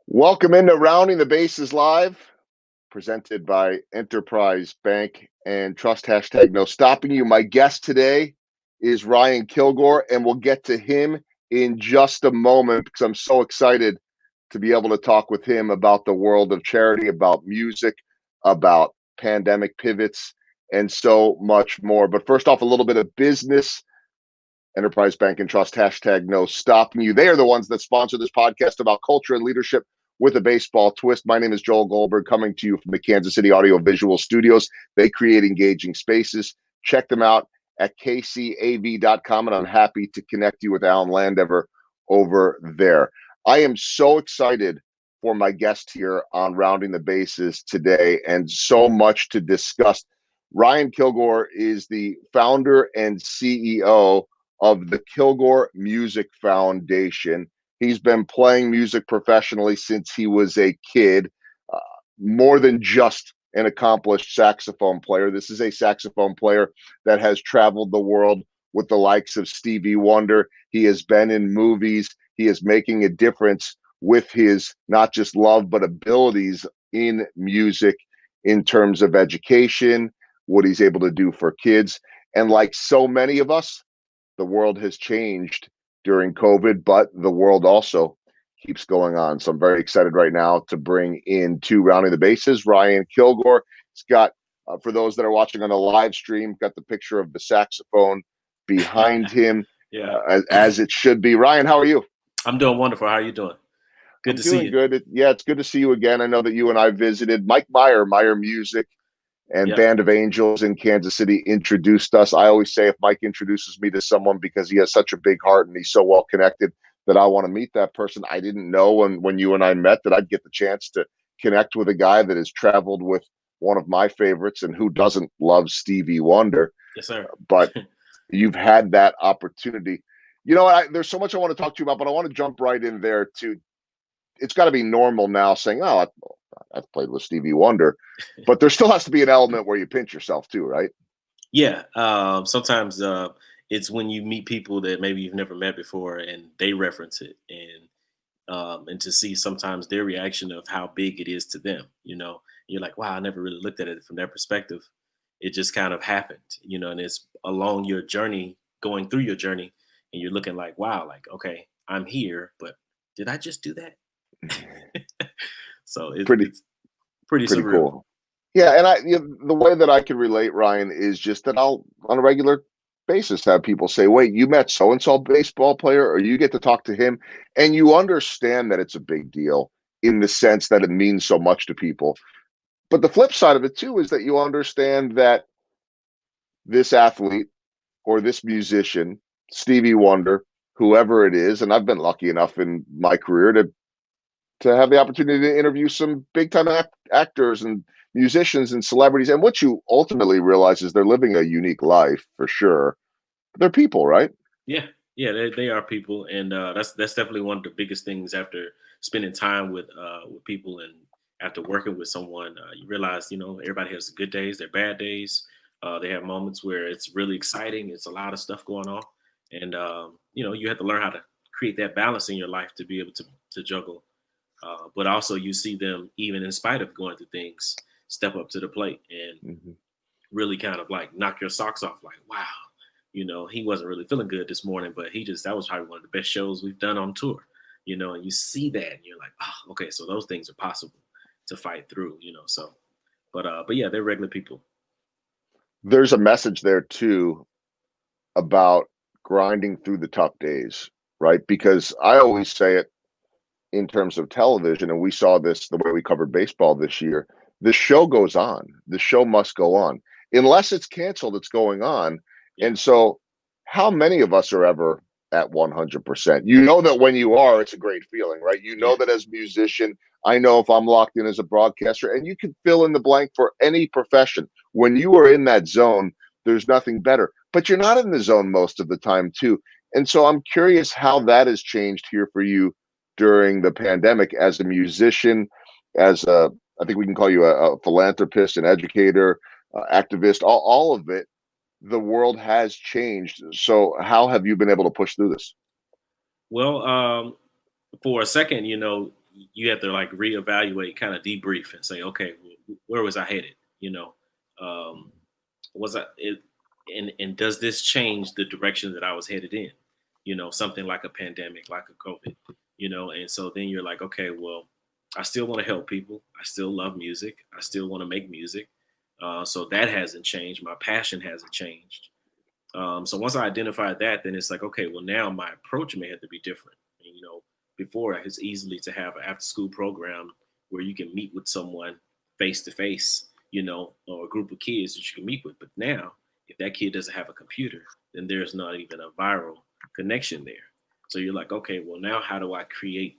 Welcome into Rounding the Bases Live, presented by Enterprise Bank and Trust hashtag no stopping you. My guest today is Ryan Kilgore, and we'll get to him in just a moment because I'm so excited to be able to talk with him about the world of charity, about music, about pandemic pivots, and so much more. But first off, a little bit of business. Enterprise Bank and Trust hashtag no stopping you. They are the ones that sponsor this podcast about culture and leadership with a baseball twist. My name is Joel Goldberg, coming to you from the Kansas City Audio Visual Studios. They create engaging spaces. Check them out at kcav.com, and I'm happy to connect you with Alan Landever over there. I am so excited for my guest here on Rounding the Bases today, and so much to discuss. Ryan Kilgore is the founder and CEO of the Kilgore Music Foundation. He's been playing music professionally since he was a kid, uh, more than just an accomplished saxophone player. This is a saxophone player that has traveled the world with the likes of Stevie Wonder. He has been in movies. He is making a difference with his not just love, but abilities in music in terms of education, what he's able to do for kids. And like so many of us, the world has changed during COVID, but the world also keeps going on. So I'm very excited right now to bring in two Rounding the Bases. Ryan Kilgore. He's got, for those that are watching on the live stream, got the picture of the saxophone behind him, Yeah. as it should be. Ryan, how are you? I'm doing wonderful. How are you doing? Good I'm to see doing you. good. Yeah, it's good to see you again. I know that you and I visited. Mike Meyer Music, and Yeah. Band of Angels in Kansas City introduced us. I always say if Mike introduces me to someone because he has such a big heart and he's so well connected that I want to meet that person. I didn't know when you and I met that I'd get the chance to connect with a guy that has traveled with one of my favorites, and who doesn't love Stevie Wonder. Yes, sir. But you've had that opportunity. You know, there's so much I want to talk to you about, but I want to jump right in there too. It's got to be normal now saying, "Oh, I've played with Stevie Wonder," but there still has to be an element where you pinch yourself too, right? Yeah. Sometimes it's when you meet people that maybe you've never met before and they reference it, and to see sometimes their reaction of how big it is to them. You're like, wow, I never really looked at it from that perspective. It just kind of happened, and it's along your journey, going through your journey, and you're looking like, wow, like, okay, I'm here, but did I just do that? So Pretty it's pretty pretty surreal. cool. Yeah, and the way that I can relate, Ryan, is just that I'll on a regular basis have people say, "Wait, you met so and so baseball player, or you get to talk to him," and you understand that it's a big deal in the sense that it means so much to people. But the flip side of it too is that you understand that this athlete or this musician, Stevie Wonder, whoever it is, and I've been lucky enough in my career to have the opportunity to interview some big time actors and musicians and celebrities. And what you ultimately realize is they're living a unique life for sure. They're people, right? Yeah, yeah, they are people, and that's definitely one of the biggest things after spending time with people and after working with someone. You realize, everybody has good days, their bad days. They have moments where it's really exciting. It's a lot of stuff going on, and you have to learn how to create that balance in your life to be able to juggle. But also, you see them even in spite of going through things, step up to the plate and Mm-hmm. really kind of like knock your socks off. Like, wow, he wasn't really feeling good this morning, but that was probably one of the best shows we've done on tour, and you see that and you're like, oh, okay, so those things are possible to fight through, so, but yeah, they're regular people. There's a message there too about grinding through the tough days, right? Because I always say it in terms of television, and we saw this the way we covered baseball this year. The show goes on. The show must go on. Unless it's canceled, it's going on. Yeah. And so, how many of us are ever at 100%? You know that when you are, it's a great feeling, right? You know Yeah. that as a musician, I know if I'm locked in as a broadcaster, and you can fill in the blank for any profession. When you are in that zone, there's nothing better. But you're not in the zone most of the time, too. And so I'm curious how that has changed here for you during the pandemic as a musician, as a, I think we can call you a philanthropist, an educator, activist, all of it. The world has changed. So, how have you been able to push through this? Well, for a second, you have to like reevaluate, kind of debrief, and say, okay, where was I headed? You know, um, was I it, and does this change the direction that I was headed in? You know, something like a pandemic, like a COVID. You know, and so then you're like, okay, well, I still want to help people. I still love music. I still want to make music. So that hasn't changed. My passion hasn't changed. So once I identified that, then it's like, okay, well, now my approach may have to be different. And, you know, before it's easily to have an after school program where you can meet with someone face to face, you know, or a group of kids that you can meet with. But now, if that kid doesn't have a computer, then there's not even a viral connection there. So you're like, okay, well, now how do I create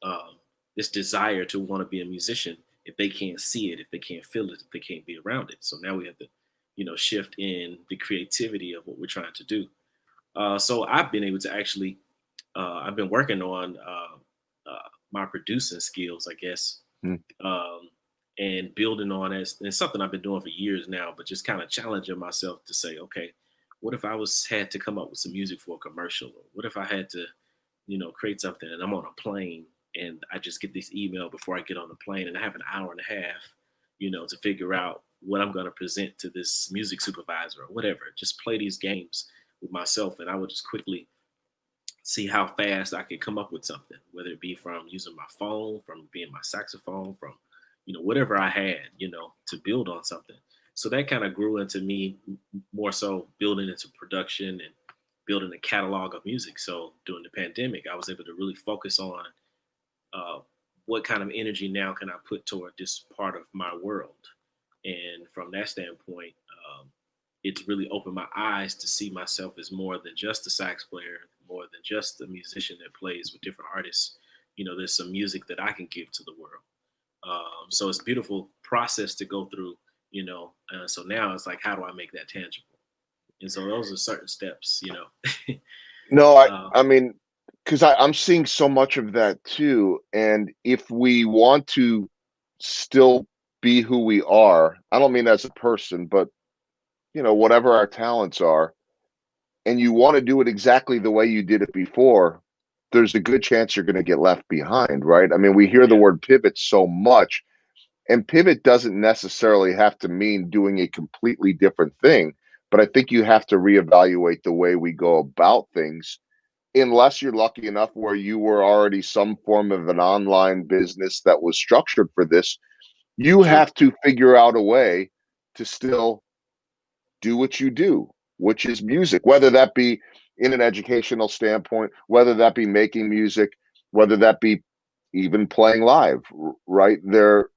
um, this desire to want to be a musician if they can't see it, if they can't feel it, if they can't be around it? So now we have to, you know, shift in the creativity of what we're trying to do. So I've been able to actually, I've been working on my producing skills, I guess, Mm. um, and building on it. And it's something I've been doing for years now, but just kind of challenging myself to say, okay, what if I was had to come up with some music for a commercial? Or what if I had to, you know, create something and I'm on a plane and I just get this email before I get on the plane and I have an hour and a half, you know, to figure out what I'm going to present to this music supervisor or whatever. Just play these games with myself and I would just quickly see how fast I could come up with something, whether it be from using my phone, from being my saxophone, from, you know, whatever I had, you know, to build on something. So that kind of grew into me more so building into production and building a catalog of music. So during the pandemic, I was able to really focus on uh, what kind of energy now can I put toward this part of my world. And from that standpoint, it's really opened my eyes to see myself as more than just a sax player, more than just a musician that plays with different artists. You know, there's some music that I can give to the world. So it's a beautiful process to go through, you know. So now it's like, how do I make that tangible? And so those are certain steps, you know. No, uh, I mean, because I'm seeing so much of that too. And if we want to still be who we are, I don't mean as a person, but whatever our talents are, and you want to do it exactly the way you did it before, there's a good chance you're going to get left behind, right? I mean, we hear the yeah, word pivot so much, and pivot doesn't necessarily have to mean doing a completely different thing, but I think you have to reevaluate the way we go about things unless you're lucky enough where you were already some form of an online business that was structured for this. You true, have to figure out a way to still do what you do, which is music, whether that be in an educational standpoint, whether that be making music, whether that be even playing live, right? You're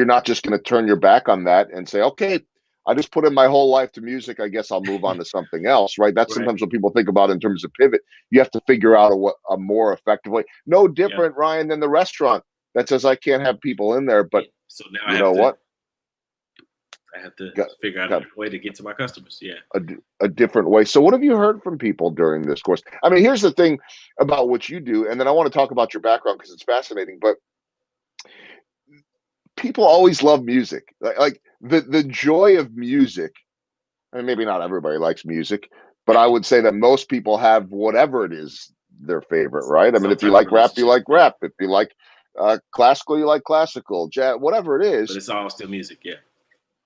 not just going to turn your back on that and say, okay, I just put in my whole life to music. I guess I'll move on to something else, right? That's right, sometimes what people think about in terms of pivot. You have to figure out a more effective way. No yeah. different, Ryan, than the restaurant that says I can't have people in there, but Yeah. So now you know what? I have to Got figure out a got different way to get to my customers. Yeah. a different way. So, what have you heard from people during this course? I mean, here's the thing about what you do, and then I want to talk about your background because it's fascinating. But people always love music, like the joy of music. And maybe not everybody likes music, but I would say that most people have whatever it is their favorite, right? I mean, Some if you type of like rap, you relationship. like Yeah. rap. If you like classical, you like classical, jazz, whatever it But is. it's all still music. Yeah.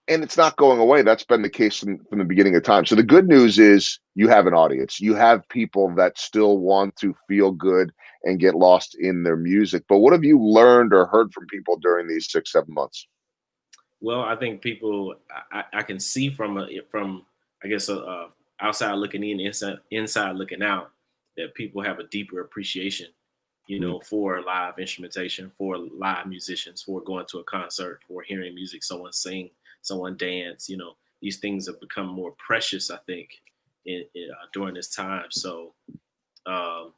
And it's not going away. That's been the case from the beginning of time. So the good news is you have an audience. You have people that still want to feel good and get lost in their music. But what have you learned or heard from people during these 6, 7 months? Well, I think people, I can see from I guess outside looking in, inside looking out, that people have a deeper appreciation, you Mm. know, for live instrumentation, for live musicians, for going to a concert, for hearing music, someone sing, someone dance. You know, these things have become more precious, I think, during this time. So um,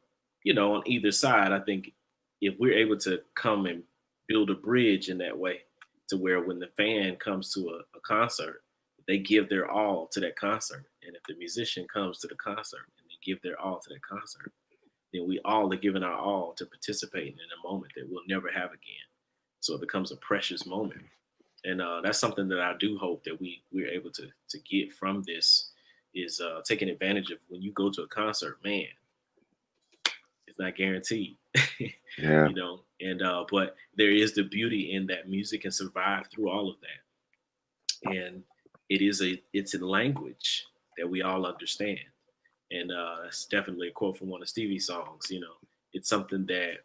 you know, on either side, I think if we're able to come and build a bridge in that way to where when the fan comes to a concert, they give their all to that concert. And if the musician comes to the concert and they give their all to that concert, then we all are giving our all to participating in a moment that we'll never have again. So it becomes a precious moment. And that's something that I do hope that we're able to get from this is taking advantage of when you go to a concert, man, it's not guaranteed. Yeah. you know. And but there is the beauty in that music can survive through all of that, and it's a language that we all understand. And it's definitely a quote from one of Stevie's songs. You know, it's something that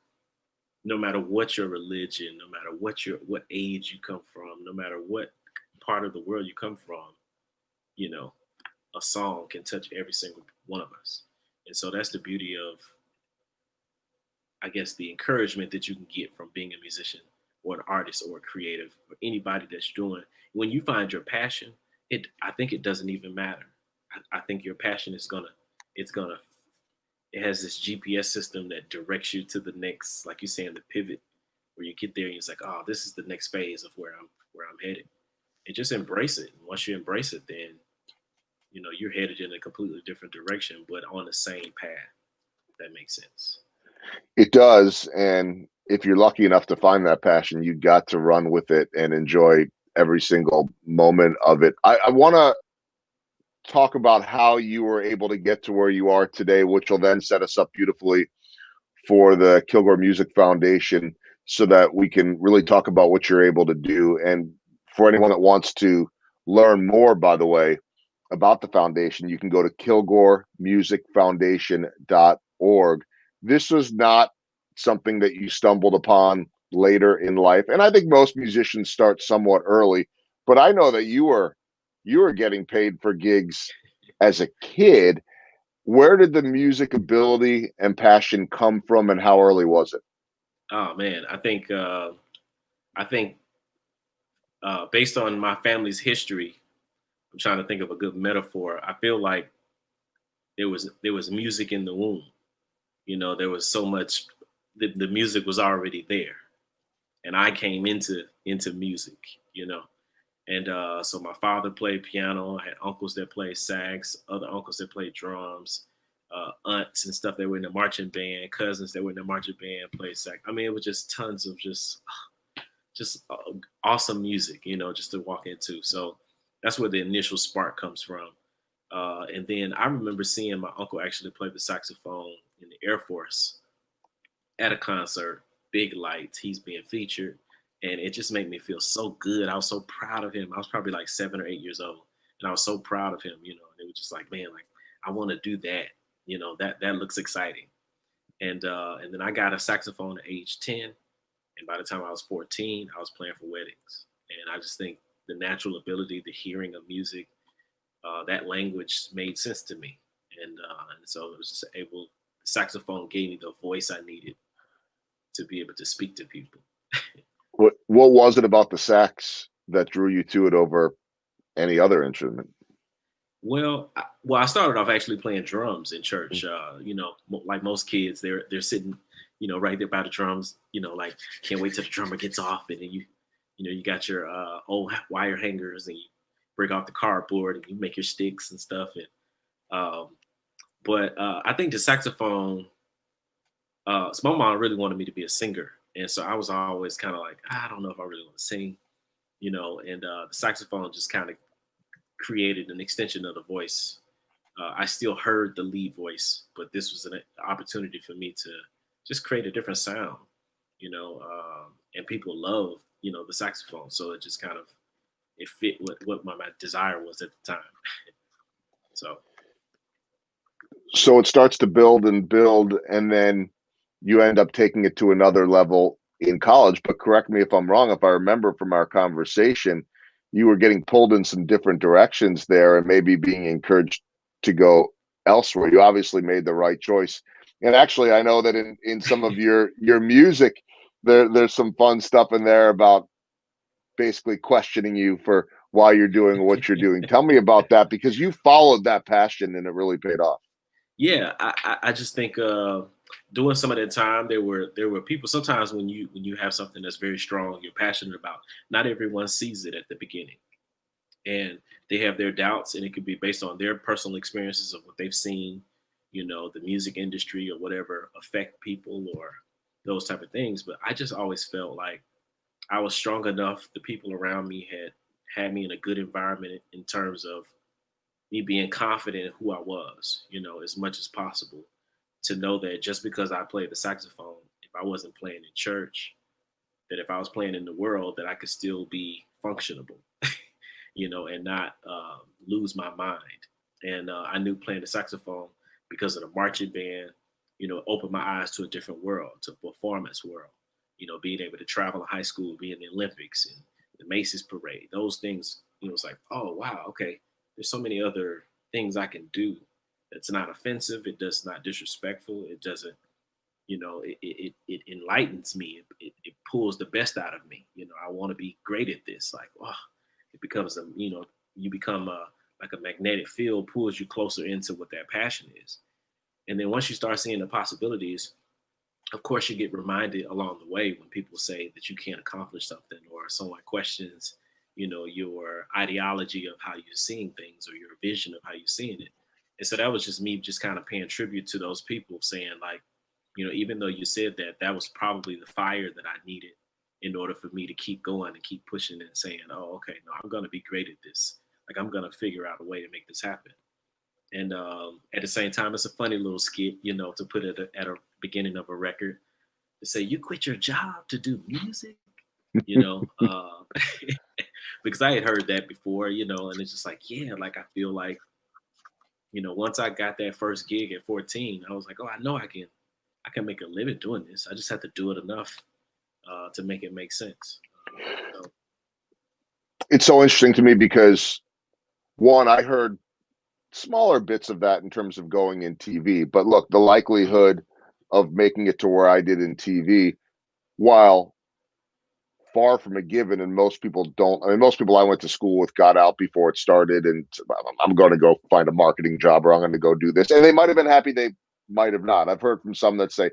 no matter what your religion, no matter what age you come from, no matter what part of the world you come from, you know, a song can touch every single one of us. And so that's the beauty of, I guess, the encouragement that you can get from being a musician or an artist or a creative or anybody that's doing. When you find your passion, I think it doesn't even matter. I think your passion is it's gonna it has this GPS system that directs you to the next, like you saying, the pivot, where you get there and it's like, oh, this is the next phase of where I'm headed. And just embrace it. And once you embrace it, then you're headed in a completely different direction, but on the same path. If that makes sense. It does. And if you're lucky enough to find that passion, you got to run with it and enjoy every single moment of it. I want to talk about how you were able to get to where you are today, which will then set us up beautifully for the Kilgore Music Foundation so that we can really talk about what you're able to do. And for anyone that wants to learn more, by the way, about the foundation, you can go to kilgoremusicfoundation.org. This was not something that you stumbled upon later in life. And I think most musicians start somewhat early, but I know that you were getting paid for gigs as a kid. Where did the music ability and passion come from, and how early was it? Oh man, I think based on my family's history, I'm trying to think of a good metaphor. I feel like there was music in the womb. There was so much. The music was already there, and I came into music. You know, and so my father played piano. I had uncles that played sax, other uncles that played drums, aunts and stuff that were in the marching band, cousins that were in the marching band played sax. I mean, it was just tons of just awesome music, just to walk into. So that's where the initial spark comes from. And then I remember seeing my uncle actually play the saxophone in the Air Force at a concert, big lights, he's being featured. And it just made me feel so good. I was so proud of him. I was probably like 7 or 8 years old. And I was so proud of him, and it was just like, man, like I want to do that. That looks exciting. And then I got a saxophone at age 10. And by the time I was 14, I was playing for weddings. And I just think the natural ability, the hearing of music, that language made sense to me. And so it was just able, the saxophone gave me the voice I needed to be able to speak to people. What was it about the sax that drew you to it over any other instrument? Well, I started off actually playing drums in church. Like most kids, they're sitting, right there by the drums. Like can't wait till the drummer gets off, and then you got your old wire hangers, and you break off the cardboard, and you make your sticks and stuff. And um, but I think the saxophone. So my mom really wanted me to be a singer, and so I was always kind of like, I don't know if I really want to sing, And the saxophone just kind of created an extension of the voice. I still heard the lead voice, but this was an opportunity for me to just create a different sound, and people love, the saxophone. So it just kind of, it fit what my desire was at the time. So, So it starts to build and build, and then you end up taking it to another level in college. But correct me if I'm wrong. If I remember from our conversation, you were getting pulled in some different directions there and maybe being encouraged to go elsewhere. You obviously made the right choice. And actually, I know that in some of your music, there's some fun stuff in there about basically questioning you for why you're doing what you're doing. Tell me about that, because you followed that passion and it really paid off. yeah, I just think doing some of that time, there were people sometimes when you have something that's very strong, you're passionate about. Not everyone sees it at the beginning, and they have their doubts, and it could be based on their personal experiences of what they've seen, the music industry or whatever affect people or those type of things. But I just always felt like I was strong enough. The people around me had me in a good environment in terms of me being confident in who I was, as much as possible. To know that just because I played the saxophone, I wasn't playing in church, that if I was playing in the world, that I could still be functionable, and not lose my mind. And I knew playing the saxophone because of the marching band, opened my eyes to a different world, to a performance world. Being able to travel in high school, be in the Olympics and the Macy's parade, those things, it's like, oh wow, okay, there's so many other things I can do. It's not offensive. It does not disrespectful. It doesn't, it enlightens me. It pulls the best out of me. I want to be great at this. Like, oh, it becomes you become like a magnetic field pulls you closer into what that passion is. And then once you start seeing the possibilities, of course, you get reminded along the way when people say that you can't accomplish something, or someone questions, your ideology of how you're seeing things, or your vision of how you're seeing it. And so that was just me just kind of paying tribute to those people, saying like, even though you said that, that was probably the fire that I needed in order for me to keep going and keep pushing and saying, oh, okay, no, I'm going to be great at this. Like, I'm going to figure out a way to make this happen. And at the same time, it's a funny little skit, to put it at a beginning of a record, to say you quit your job to do music, you know, uh, because I had heard that before, and it's just like, yeah, like I feel like, once I got that first gig at 14, I was like, oh, I know I can make a living doing this. I just have to do it enough to make it make sense. So, It's so interesting to me because one, I heard smaller bits of that in terms of going in TV. But look, the likelihood of making it to where I did in TV, while far from a given, and most people don't. I mean, most people I went to school with got out before it started, and I'm going to go find a marketing job, or I'm going to go do this. And they might have been happy, they might have not. I've heard from some that say,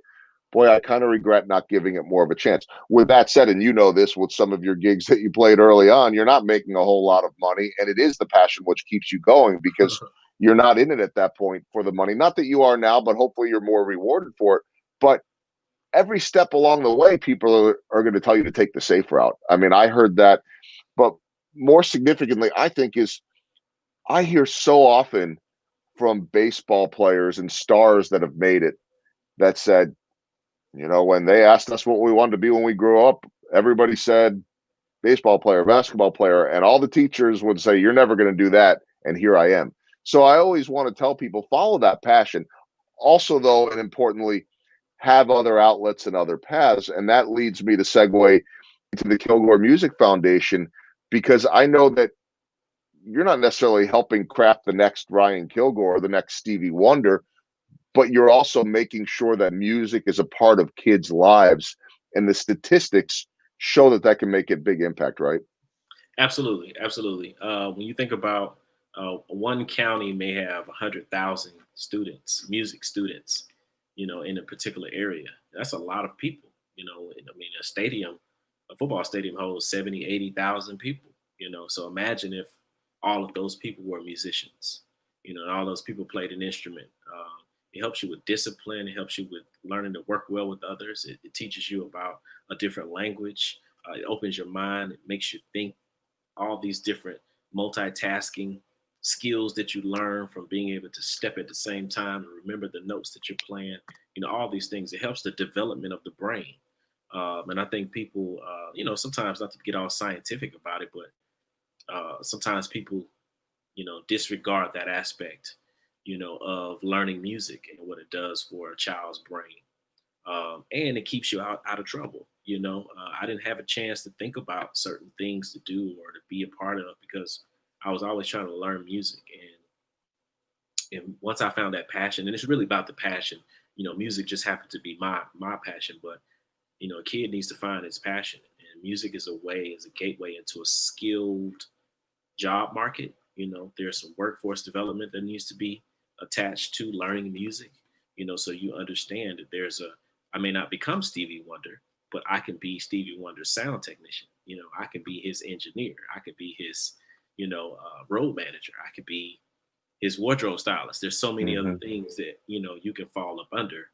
boy, I kind of regret not giving it more of a chance. With that said, and you know this with some of your gigs that you played early on, you're not making a whole lot of money, and it is the passion which keeps you going because you're not in it at that point for the money. Not that you are now, but hopefully you're more rewarded for it. But every step along the way, people are going to tell you to take the safe route. I mean, I heard that, but more significantly, I think is I hear so often from baseball players and stars that have made it that said, when they asked us what we wanted to be when we grew up, everybody said baseball player, basketball player, and all the teachers would say, you're never going to do that. And here I am. So I always want to tell people, follow that passion. Also, though, and importantly, have other outlets and other paths. And that leads me to segue into the Kilgore Music Foundation, because I know that you're not necessarily helping craft the next Ryan Kilgore or the next Stevie Wonder, but you're also making sure that music is a part of kids' lives. And the statistics show that that can make a big impact, right? absolutely, absolutely. When you think about one county may have 100,000 students, music students, in a particular area. That's a lot of people. I mean, a football stadium holds 70, 80,000 people. So imagine if all of those people were musicians. And all those people played an instrument. It helps you with discipline. It helps you with learning to work well with others. It teaches you about a different language. It opens your mind. It makes you think all these different multitasking skills that you learn from being able to step at the same time and remember the notes that you're playing. All these things. It helps the development of the brain. And I think people, sometimes not to get all scientific about it, but sometimes people, disregard that aspect, of learning music and what it does for a child's brain. And it keeps you out of trouble. I didn't have a chance to think about certain things to do or to be a part of because I was always trying to learn music. And once I found that passion, and it's really about the passion, music just happened to be my passion, but a kid needs to find his passion, and music is a gateway into a skilled job market. There's some workforce development that needs to be attached to learning music, so you understand that I may not become Stevie Wonder, but I can be Stevie Wonder's sound technician. I can be his engineer. I could be his, road manager. I could be his wardrobe stylist. There's so many other Mm-hmm. things that, you can fall up under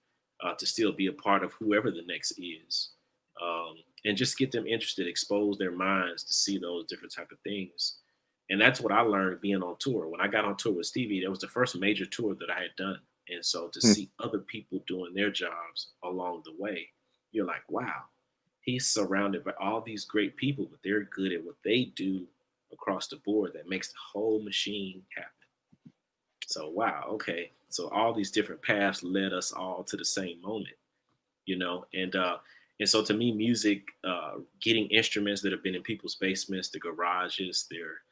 to still be a part of whoever the next is. And just get them interested, expose their minds to see those different type of things. And that's what I learned being on tour. When I got on tour with Stevie, that was the first major tour that I had done. And so to see other people doing their jobs along the way, you're like, wow, he's surrounded by all these great people, but they're good at what they do across the board that makes the whole machine happen. So wow, okay. So all these different paths led us all to the same moment, and so to me, music, getting instruments that have been in people's basements, the garages, their,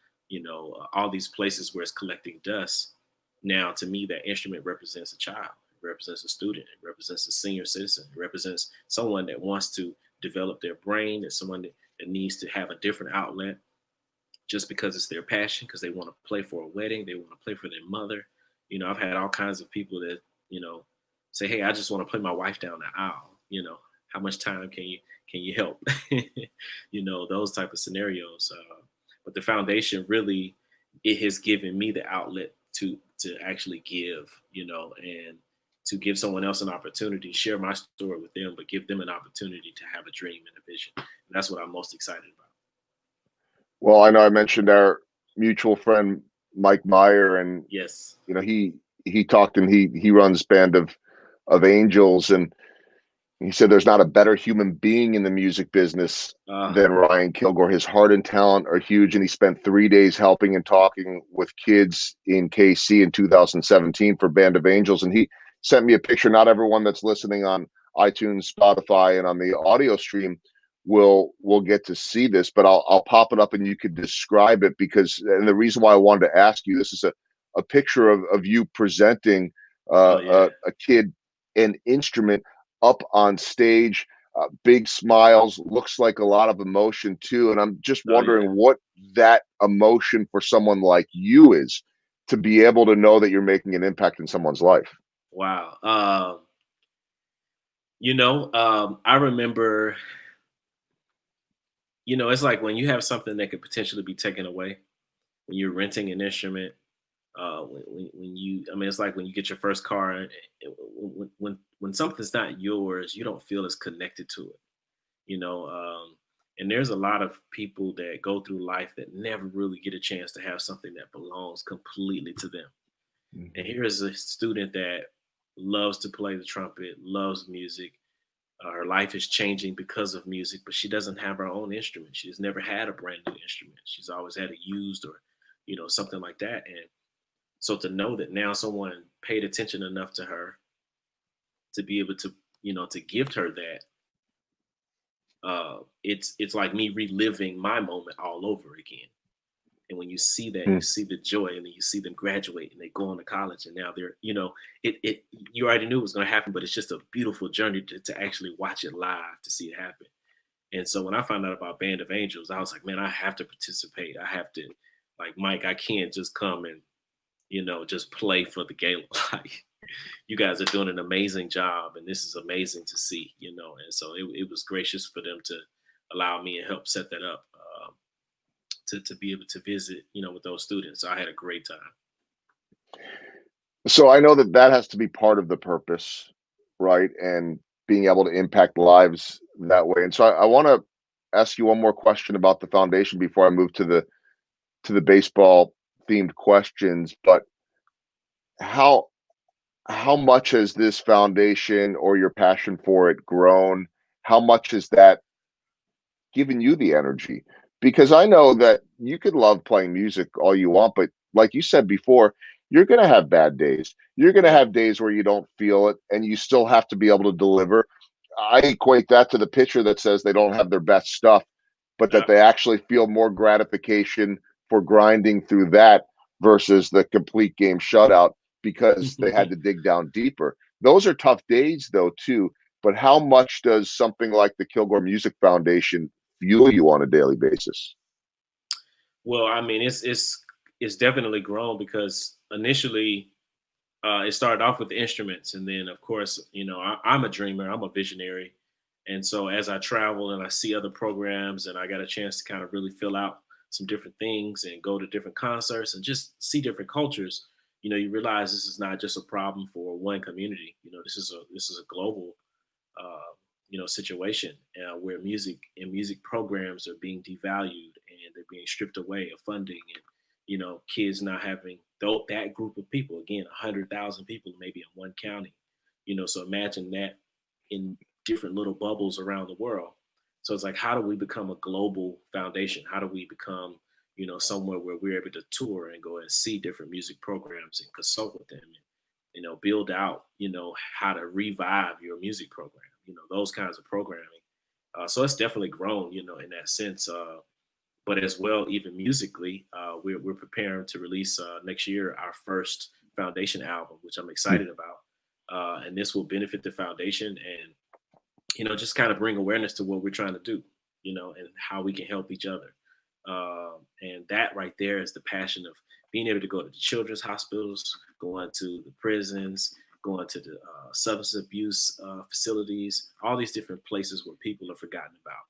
all these places where it's collecting dust. Now, to me, that instrument represents a child, it represents a student, it represents a senior citizen, it represents someone that wants to develop their brain, and someone that needs to have a different outlet just because it's their passion, because they want to play for a wedding, they want to play for their mother. I've had all kinds of people that, say, "Hey, I just want to play my wife down the aisle." How much time can you help? Those type of scenarios. But the foundation really, it has given me the outlet to actually give, and to give someone else an opportunity, share my story with them, but give them an opportunity to have a dream and a vision. And that's what I'm most excited about. Well, I know I mentioned our mutual friend Mike Meyer, and Yes. he talked, and he runs Band of Angels, and he said there's not a better human being in the music business Uh, than Ryan Kilgore. His heart and talent are huge, and he spent 3 days helping and talking with kids in KC in 2017 for Band of Angels. And he sent me a picture. Not everyone that's listening on iTunes, Spotify, and on the audio stream will get to see this, but I'll pop it up and you could describe it, because, and the reason why I wanted to ask you, this is a picture of you presenting oh yeah. a kid an instrument up on stage, big smiles, looks like a lot of emotion too. And I'm just Oh yeah. wondering what that emotion for someone like you is, to be able to know that you're making an impact in someone's life. Wow. I remember, it's like when you have something that could potentially be taken away, when you're renting an instrument, when you, I mean, it's like when you get your first car, and when something's not yours, you don't feel as connected to it, you know. And there's a lot of people that go through life that never really get a chance to have something that belongs completely to them. And Mhm. here is a student that loves to play the trumpet, loves music. Her life is changing because of music, but she doesn't have her own instrument. She's never had a brand new instrument. She's always had a used, or, something like that. And so to know that now someone paid attention enough to her to be able to, to gift her that, it's like me reliving my moment all over again. And when you see that, you Hmm. see the joy, and then you see them graduate and they go on to college, and now they're, it you already knew it was going to happen, but it's just a beautiful journey to actually watch it live, to see it happen. And so when I found out about Band of Angels, I was like, man, I have to participate. I have to, like, Mike, I can't just come and, just play for the gala. Like, you guys are doing an amazing job, and this is amazing to see, And so it was gracious for them to allow me and help set that up, to be able to visit, with those students. So I had a great time. So I know that that has to be part of the purpose, right? And being able to impact lives that way. And so I want to ask you one more question about the foundation before I move to the baseball themed questions. But how how much has this foundation or your passion for it grown? How much has that given you the energy? Because I know that you could love playing music all you want, but like you said before, you're going to have bad days. You're going to Yeah. have days where you don't feel it, and you still have to be able to deliver. I equate that to the pitcher that says they don't have their best stuff, but that Yeah. they actually feel more gratification for grinding through that versus the complete game shutout, because they had to dig down deeper. Those are tough days, though, too. But how much does something like the Kilgore Music Foundation fuel you on a daily basis? Well, I mean, it's definitely grown, because initially, it started off with the instruments, and then of course, I'm a dreamer, I'm a visionary, and so as I travel and I see other programs, and I got a chance to kind of really fill out some different things and go to different concerts and just see different cultures. You realize this is not just a problem for one community. This is a global, uh, situation, where music and music programs are being devalued, and they're being stripped away of funding, and kids not having that group of people, again, 100,000 people maybe in one county. So imagine that in different little bubbles around the world. So it's like, how do we become a global foundation? How do we become, somewhere where we're able to tour and go and see different music programs and consult with them and, build out, how to revive your music program, those kinds of programming. So it's definitely grown, in that sense. But as well, even musically, we're preparing to release next year our first foundation album, which I'm excited about. And this will benefit the foundation and, just kind of bring awareness to what we're trying to do, and how we can help each other. And that right there is the passion of being able to go to the children's hospitals, going to the prisons, going to the substance abuse facilities, all these different places where people are forgotten about.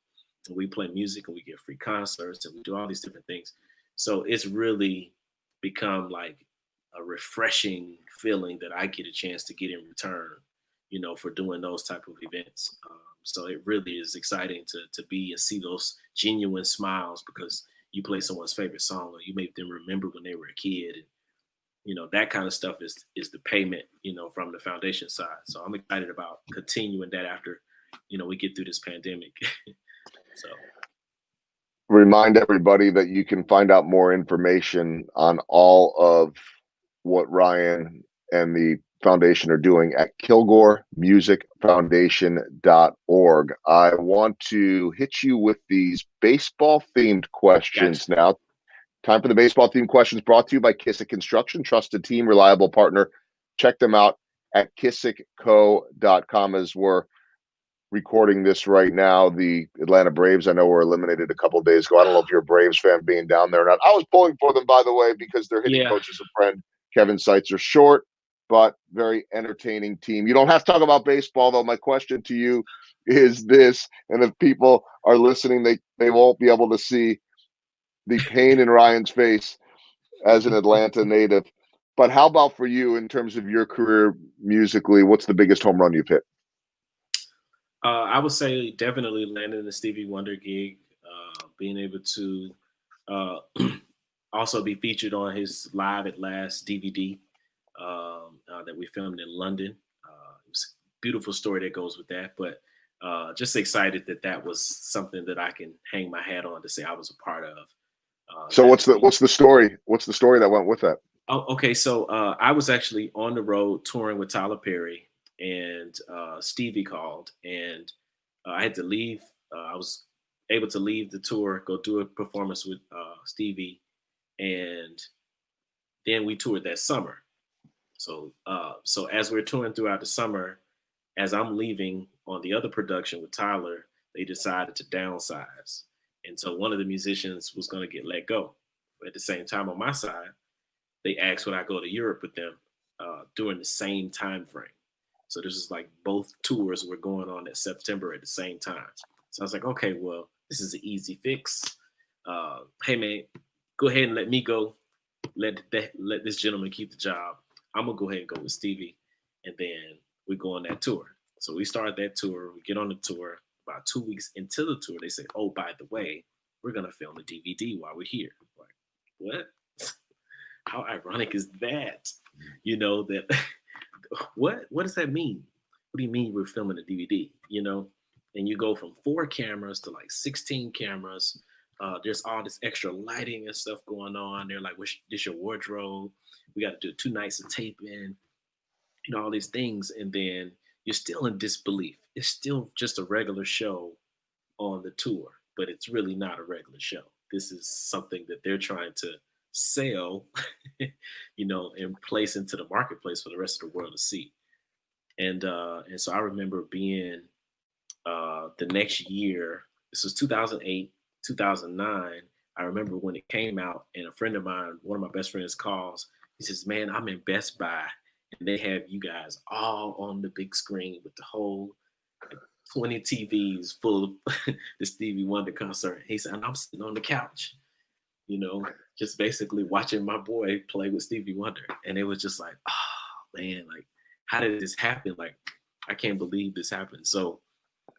And we play music and we get free concerts and we do all these different things. So it's really become like a refreshing feeling that I get a chance to get in return, for doing those type of events. So it really is exciting to be and see those genuine smiles because you play someone's favorite song or you make them remember when they were a kid. And, that kind of stuff is the payment, from the foundation side. So I'm excited about continuing that after, we get through this pandemic. So Remind everybody that you can find out more information on all of what Ryan and the foundation are doing at kilgoremusicfoundation.org. I want to hit you with these baseball themed gotcha. questions now. Time for the baseball themed questions brought to you by Kissick Construction, trusted team, reliable partner. Check them out at kissickco.com. As we're recording this right now, the Atlanta Braves, I know, were eliminated a couple of days ago. I don't know if you're a Braves fan being down there or not. I was pulling for them, by the way, because their hitting Yeah. coach is a friend. Kevin Seitzer, short, but very entertaining team. You don't have to talk about baseball, though. My question to you is this, and if people are listening, they won't be able to see the pain in Ryan's face as an Atlanta native. But how about for you in terms of your career musically? What's the biggest home run you've hit? I would say definitely landing the Stevie Wonder gig, being able to uh, also be featured on his Live at Last DVD that we filmed in London. It was a beautiful story that goes with that, but just excited that that was something that I can hang my hat on to say I was a part of. So That what's the story? What's the story that went with that? Oh, okay. So I was actually on the road touring with Tyler Perry, and Stevie called, and I had to leave. I was able to leave the tour, go do a performance with Stevie, and then we toured that summer. So as we're touring throughout the summer, as I'm leaving on the other production with Tyler, they decided to downsize, and so one of the musicians was going to get let go. But at the same time, on my side, they asked would I go to Europe with them during the same time frame. So this is like both tours were going on at September at the same time. So I was like, okay, well, this is an easy fix. Hey man, go ahead and let me go. Let this gentleman keep the job. I'm gonna go ahead and go with Stevie, and then we go on that tour. So we start that tour. We get on the tour. About 2 weeks into the tour, they say, "Oh, by the way, we're gonna film a DVD while we're here." Like, what? How ironic is that? That what does that mean? What do you mean we're filming a DVD? And you go from 4 cameras to like 16 cameras. There's all this extra lighting and stuff going on. They're like, this your wardrobe? We got to do 2 nights of taping, all these things. And then you're still in disbelief. It's still just a regular show on the tour, but it's really not a regular show. This is something that they're trying to sell, and place into the marketplace for the rest of the world to see. And so I remember being the next year. This was 2008, 2009. I remember when it came out, and a friend of mine, one of my best friends, calls. He says, "Man, I'm in Best Buy, and they have you guys all on the big screen with the whole 20 TVs full of the Stevie Wonder concert." He said, "And I'm sitting on the couch, just basically watching my boy play with Stevie Wonder." And it was just like, oh man, like, how did this happen? Like, I can't believe this happened. So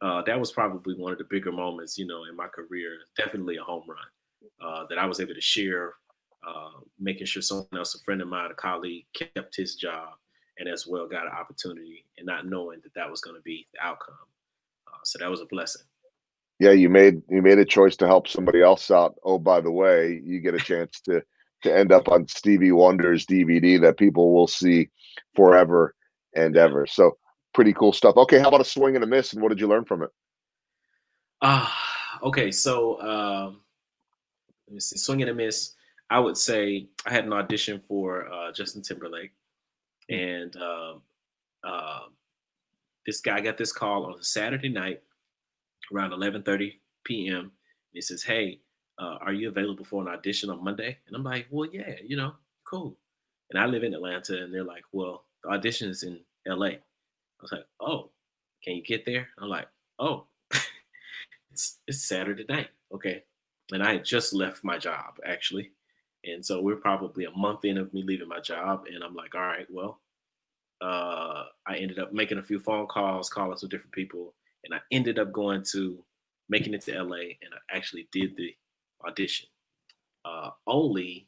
that was probably one of the bigger moments, in my career. Definitely a home run that I was able to share, making sure someone else, a friend of mine, a colleague, kept his job and as well got an opportunity, and not knowing that that was going to be the outcome. So that was a blessing. Yeah, you made a choice to help somebody else out. Oh, by the way, you get a chance to end up on Stevie Wonder's DVD that people will see forever and Yeah. ever. So pretty cool stuff. Okay, how about a swing and a miss, and what did you learn from it? Okay. So let me see. Swing and a miss. I would say I had an audition for Justin Timberlake, Hmm. and uh, this guy got this call on a Saturday night around 11:30 p.m. And he says, "Hey, are you available for an audition on Monday?" And I'm like, "Well, yeah, cool." And I live in Atlanta, and they're like, "Well, the audition is in L.A." I was like, "Oh, can you get there?" I'm like, "Oh, it's Saturday night, okay." And I had just left my job actually, and so we're probably a month in of me leaving my job, and I'm like, "All right, well." I ended up making a few phone calls, calling some different people, and I ended up going to making it to LA, and I actually did the audition. Only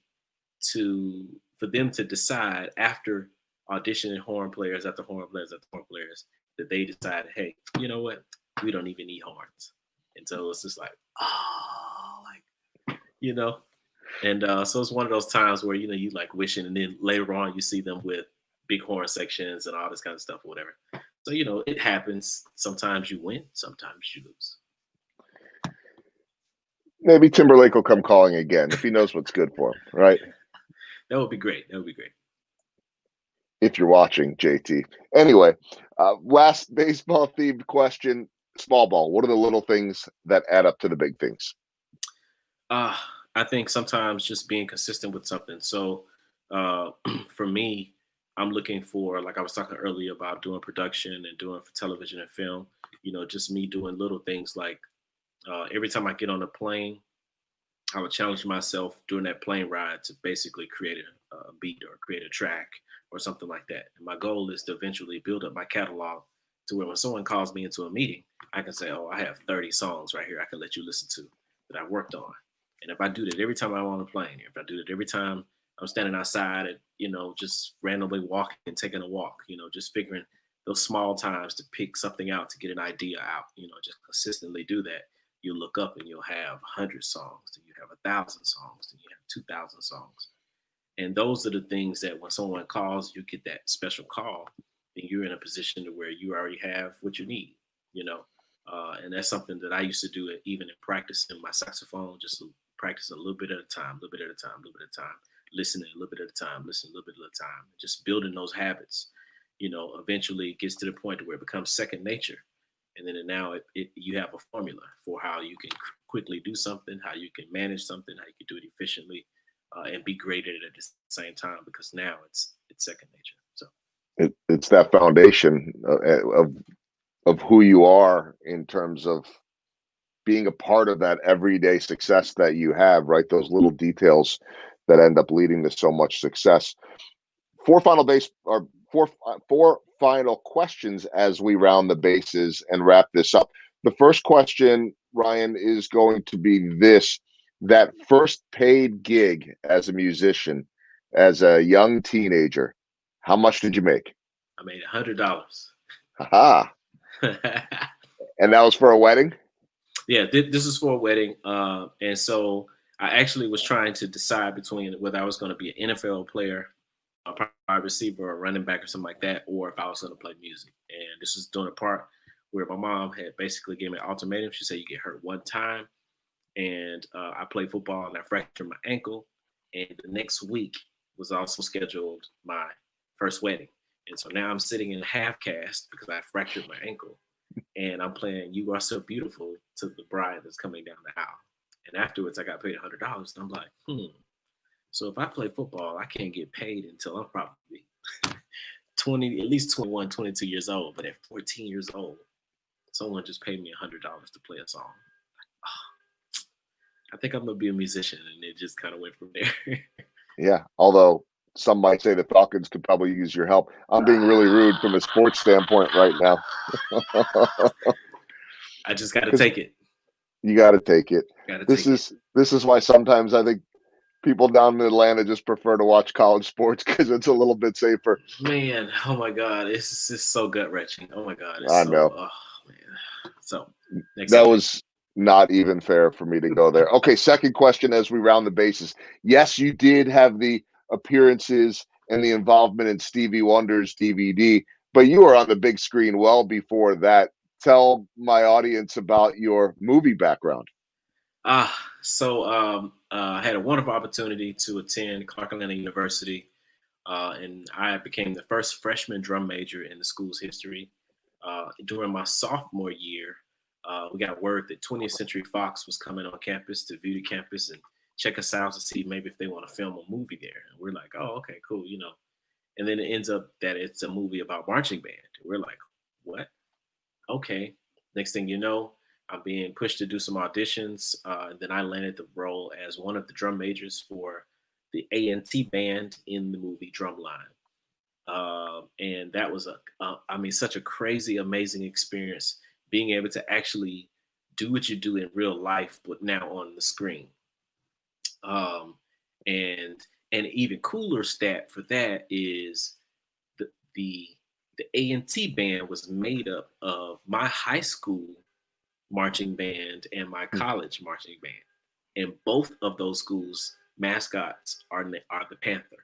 to for them to decide after auditioning horn players after horn players after horn players that they decided, hey, you know what? We don't even need horns. And so it's just like, oh, like, you know, and so it's one of those times where you like wishing, and then later on you see them with big horn sections and all this kind of stuff or whatever. So it happens. Sometimes you win, sometimes you lose. Maybe Timberlake will come calling again if he knows what's good for him, right? That would be great. That would be great. If you're watching, JT. Anyway, last baseball themed question: small ball. What are the little things that add up to the big things? Uh, I think sometimes just being consistent with something. So uh, for me, I'm looking for, like I was talking earlier about doing production and doing for television and film. Just me doing little things like every time I get on a plane, I would challenge myself during that plane ride to basically create a beat or create a track or something like that. And my goal is to eventually build up my catalog to where when someone calls me into a meeting, I can say, "Oh, I have 30 songs right here I can let you listen to that I worked on." And if I do that every time I'm on a plane, if I do that every time I'm standing outside and just randomly walking and taking a walk, just figuring those small times to pick something out to get an idea out, just consistently do that, you'll look up and you'll have 100 songs, then you have 1,000 songs, then you have 2,000 songs. And those are the things that when someone calls, you get that special call, then you're in a position to where you already have what you need, you know. And that's something that I used to do even in practicing my saxophone, just practice a little bit at a time, a little bit at a time, a little bit at a time, listening a little bit at a time, listening a little bit at a time, just building those habits. Eventually it gets to the point where it becomes second nature, and then now you have a formula for how you can quickly do something, how you can manage something, how you can do it efficiently, and be great at it at the same time, because now it's second nature. So It's that foundation of who you are in terms of being a part of that everyday success that you have, right? Those little details that end up leading to so much success. Four final base or four final questions as we round the bases and wrap this up. The first question, Ryan, is going to be this: that first paid gig as a musician, as a young teenager, how much did you make? I made $100. Haha. And that was for a wedding? Yeah, this is for a wedding, and so I actually was trying to decide between whether I was going to be an NFL player, a wide receiver, or a running back, or something like that, or if I was going to play music. And this was during a part where my mom had basically gave me an ultimatum. She said, "You get hurt one time," and I played football and I fractured my ankle. And the next week was also scheduled my first wedding, and so now I'm sitting in a half cast because I fractured my ankle, and I'm playing "You Are So Beautiful" to the bride that's coming down the aisle. And afterwards, I got paid $100. And I'm like, so if I play football, I can't get paid until I'm probably 20, at least 21, 22 years old. But at 14 years old, someone just paid me $100 to play a song. I think I'm gonna be a musician, and it just kind of went from there. Yeah. Although some might say the Falcons could probably use your help. I'm being really rude from a sports standpoint right now. I just got to Because take it. you got to take it. Got to This take it. is this is why sometimes I think people down in Atlanta just prefer to watch college sports because it's a little bit safer. Man, oh my God, it's just so gut wrenching. Oh my God, it's I so know. oh man. So next That subject. was not even fair for me to go there. Okay, second question as we round the bases. Yes, you did have the appearances and the involvement in Stevie Wonder's DVD, but you were on the big screen well before that. Tell my audience about your movie background. I had a wonderful opportunity to attend Clark Atlanta University, and I became the first freshman drum major in the school's history. During my sophomore year, we got word that 20th Century Fox was coming on campus to view the campus and check us out to see maybe if they want to film a movie there. And we're like, oh, okay, cool, you know. And then it ends up that it's a movie about marching band. We're like, what? Okay. Next thing you know, I'm being pushed to do some auditions. And then I landed the role as one of the drum majors for the A&T band in the movie Drumline. And that was I mean, such a crazy, amazing experience being able to actually do what you do in real life, but now on the screen. Um, and an even cooler stat for that is the the the A&T band was made up of my high school marching band and my Hmm. college marching band, and both of those schools mascots are the Panther,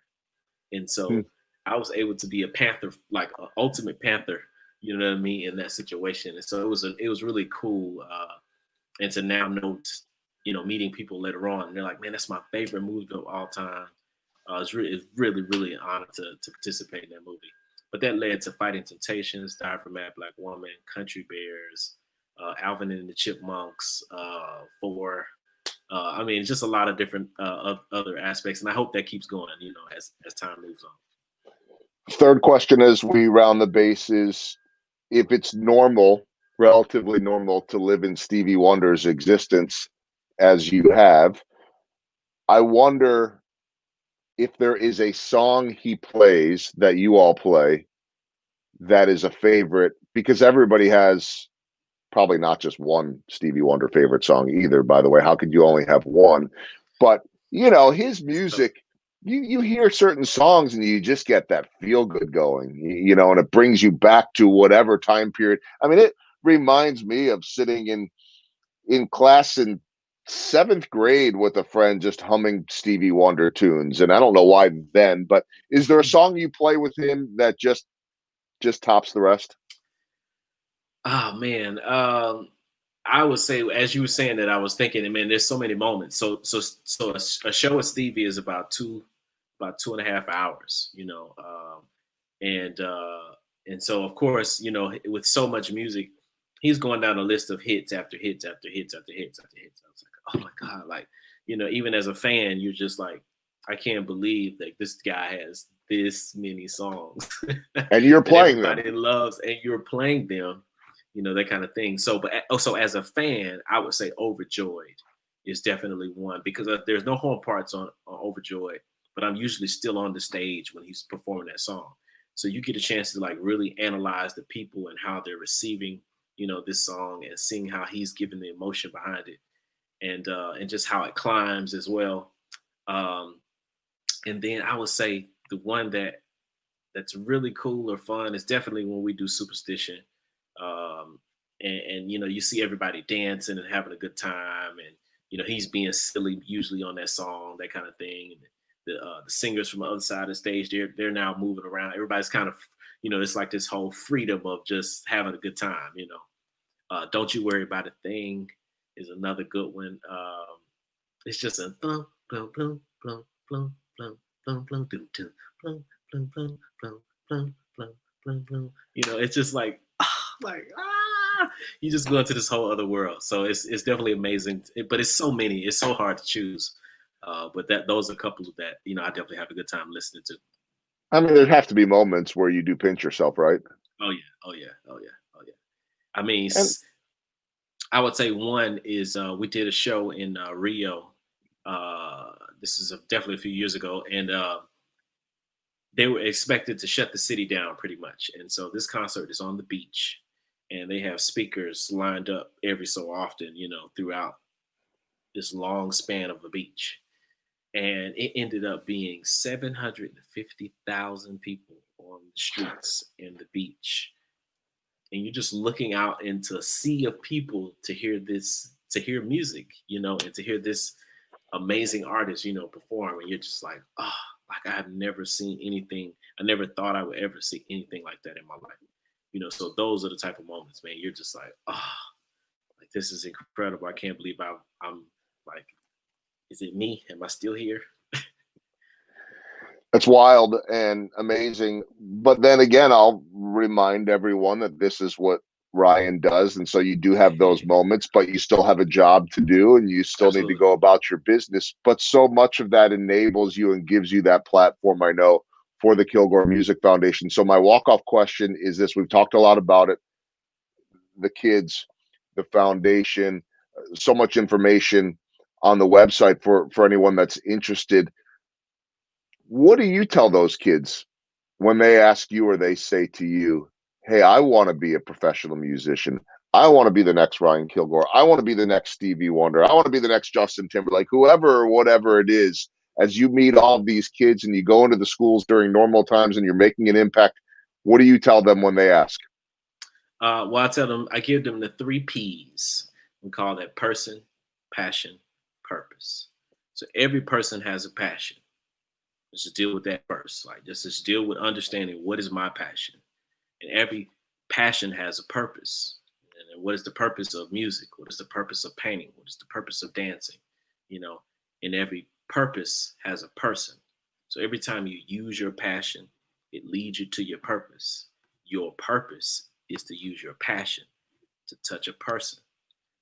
and Hmm. so I was able to be a Panther, like an ultimate Panther, you know what I mean, in that situation, and so it was really cool, and to now note, you know, meeting people later on, and they're like, man, that's my favorite movie of all time. It's really, really an honor to participate in that movie. But that led to Fighting Temptations, Die for Mad Black Woman, Country Bears, Alvin and the Chipmunks, Four. I mean, just a lot of different other aspects, and I hope that keeps going. You know, as time moves on. Third question as we round the bases. If it's normal, relatively normal to live in Stevie Wonder's existence as you have, I wonder if there is a song he plays that you all play that is a favorite, because everybody has probably not just one Stevie Wonder favorite song either, by the way. How could you only have one? But you know, his It's tough. music, you hear certain songs and you just get that feel good going, you know, and it brings you back to whatever time period. I mean, it reminds me of sitting in class in seventh grade with a friend just humming Stevie Wonder tunes. And I don't know why then, but is there a song you play with him that just tops the rest? Oh man, I would say as you were saying that, I was thinking, man, there's so many moments. A show with Stevie is about 2.5 hours, you know, and uh, and so of course, you know, with so much music, he's going down a list of hits after hits after hits after hits after hits. I was like, oh my god, like, you know, even as a fan, you're just like, I can't believe that this guy has this many songs that And you're playing them. everybody loves, and you're playing them, you know, that kind of thing. So, but also as a fan, I would say Overjoyed is definitely one because there's no horn parts on Overjoyed, but I'm usually still on the stage when he's performing that song. So you get a chance to like really analyze the people and how they're receiving, you know, this song and seeing how he's giving the emotion behind it, and just how it climbs as well. Um, and then I would say the one that's really cool or fun is definitely when we do Superstition. Um, and you know, you see everybody dancing and having a good time, and you know, he's being silly usually on that song, that kind of thing. And the singers from the other side of the stage, they're now moving around. Everybody's kind of, you know, it's like this whole freedom of just having a good time. You know, Don't You Worry About a Thing is another good one. It's just a blum blum blum blum blum blum blum blum doo doo blum blum blum blum blum blum blum blum. You know, it's just like you just go into this whole other world. So it's definitely amazing. But it's so many. It's so hard to choose. But that those are a couple of that, you know, I definitely have a good time listening to. I mean, there have to be moments where you do pinch yourself, right? Oh yeah, oh yeah, oh yeah, oh yeah. I mean, And I would say one is we did a show in Rio. This is definitely a few years ago, and they were expected to shut the city down pretty much. And so this concert is on the beach, and they have speakers lined up every so often, you know, throughout this long span of the beach. And it ended up being 750,000 people on the streets and the beach and you're just looking out into a sea of people to hear this, to hear music, and to hear this amazing artist, perform, and you're just like, oh, like I have never seen anything. I never thought I would ever see anything like that in my life. So those are the type of moments, man. You're just like, oh, like this is incredible. I can't believe I'm like, is it me? Am I still here? It's wild and amazing. But then again, I'll remind everyone that this is what Ryan does. And so you do have those moments, but you still have a job to do and you still need to Absolutely. go about your business. But so much of that enables you and gives you that platform, I know, for the Kilgore Music Foundation. So my walk-off question is this. We've talked a lot about it, the kids, the foundation, so much information on the website for anyone that's interested. What do you tell those kids when they ask you or they say to you, hey, I want to be a professional musician. I want to be the next Ryan Kilgore. I want to be the next Stevie Wonder. I want to be the next Justin Timberlake, whoever or whatever it is. As you meet all of these kids and you go into the schools during normal times and you're making an impact, what do you tell them when they ask? Well, I give them the 3 P's. We call that person, passion, purpose. So every person has a passion. Let's just deal with that first. Like, just deal with understanding what is my passion. And every passion has a purpose. And what is the purpose of music? What is the purpose of painting? What is the purpose of dancing? You know, and every purpose has a person. So every time you use your passion, it leads you to your purpose. Your purpose is to use your passion to touch a person.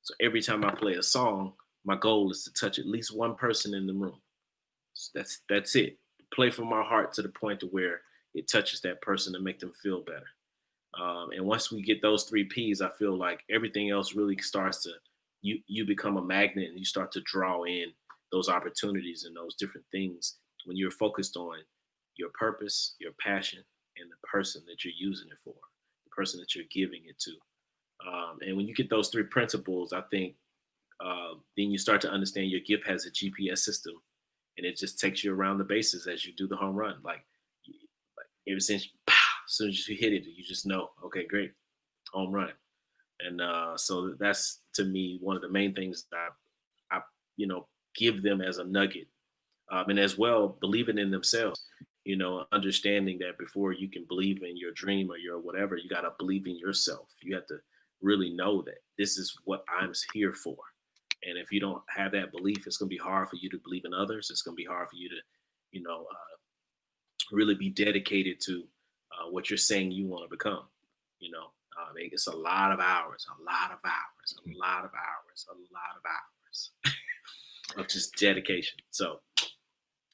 So every time I play a song, my goal is to touch at least one person in the room. So that's it. Play from my heart to the point to where it touches that person to make them feel better. And once we get those 3 P's, I feel like everything else really starts to, you become a magnet and you start to draw in those opportunities and those different things when you're focused on your purpose, your passion, and the person that you're using it for, the person that you're giving it to. And when you get those 3 principles, I think then you start to understand your gift has a GPS system, and it just takes you around the bases as you do the home run. Like ever since, pow, as soon as you hit it, you just know, okay, great, home run. And so that's to me one of the main things that I give them as a nugget, and as well believing in themselves. Understanding that before you can believe in your dream or your whatever, you got to believe in yourself. You have to really know that this is what I'm here for. And if you don't have that belief, it's going to be hard for you to believe in others. It's going to be hard for you to, really be dedicated to what you're saying you want to become. It's a lot of hours, a lot of hours, a lot of hours, a lot of hours of just dedication. So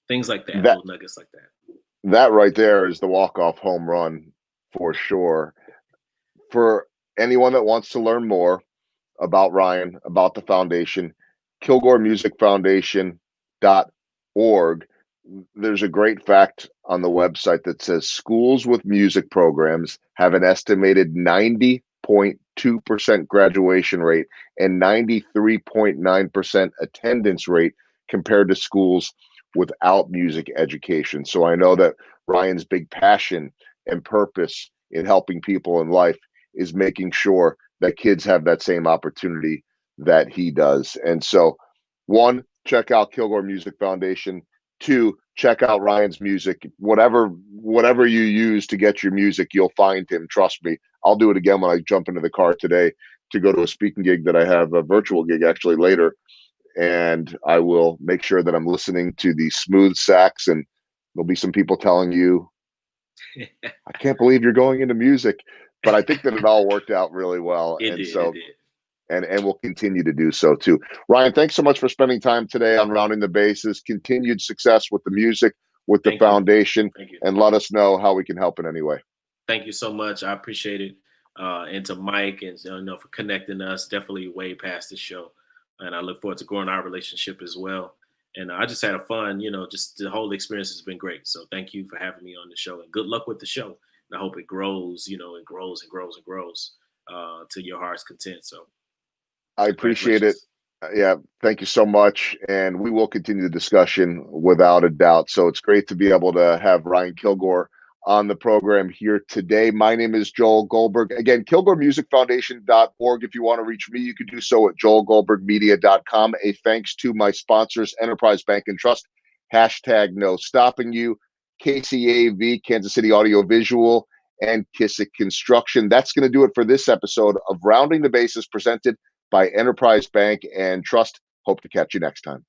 things like that, That little nuggets like that. that right there is the walk-off home run for sure. For anyone that wants to learn more about Ryan, about the foundation, Kilgore Music Foundation.org. There's a great fact on the website that says schools with music programs have an estimated 90.2% graduation rate and 93.9% attendance rate compared to schools without music education. So I know that Ryan's big passion and purpose in helping people in life is making sure that kids have that same opportunity that he does. And so, one, check out Kilgore Music Foundation. Two, check out Ryan's music. Whatever you use to get your music, you'll find him. Trust me. I'll do it again when I jump into the car today to go to a speaking gig that I have, a virtual gig actually later. And I will make sure that I'm listening to the smooth sax, and there'll be some people telling you, I can't believe you're going into music. But I think that it all worked out really well. It And did. It so, did. and we'll continue to do so too. Ryan, thanks so much for spending time today on Rounding the Bases. Continued success with the music, with the Thank you. foundation, Thank you. and let us know how we can help in any way. Thank you so much. I appreciate it. And to Mike and for connecting us, definitely way past this show. And I look forward to growing our relationship as well. And I just had a fun, just the whole experience has been great. So thank you for having me on the show, and good luck with the show. And I hope it grows, and grows and grows and grows to your heart's content. So I appreciate it. congratulations. Yeah, thank you so much. And we will continue the discussion without a doubt. So it's great to be able to have Ryan Kilgore on the program here today. My name is Joel Goldberg. Again, KilgoreMusicFoundation.org. If you want to reach me, you can do so at joelgoldbergmedia.com. A thanks to my sponsors, Enterprise Bank and Trust, hashtag no stopping you, KCAV, Kansas City Audio Visual, and Kissick Construction. That's going to do it for this episode of Rounding the Bases presented by Enterprise Bank and Trust. Hope to catch you next time.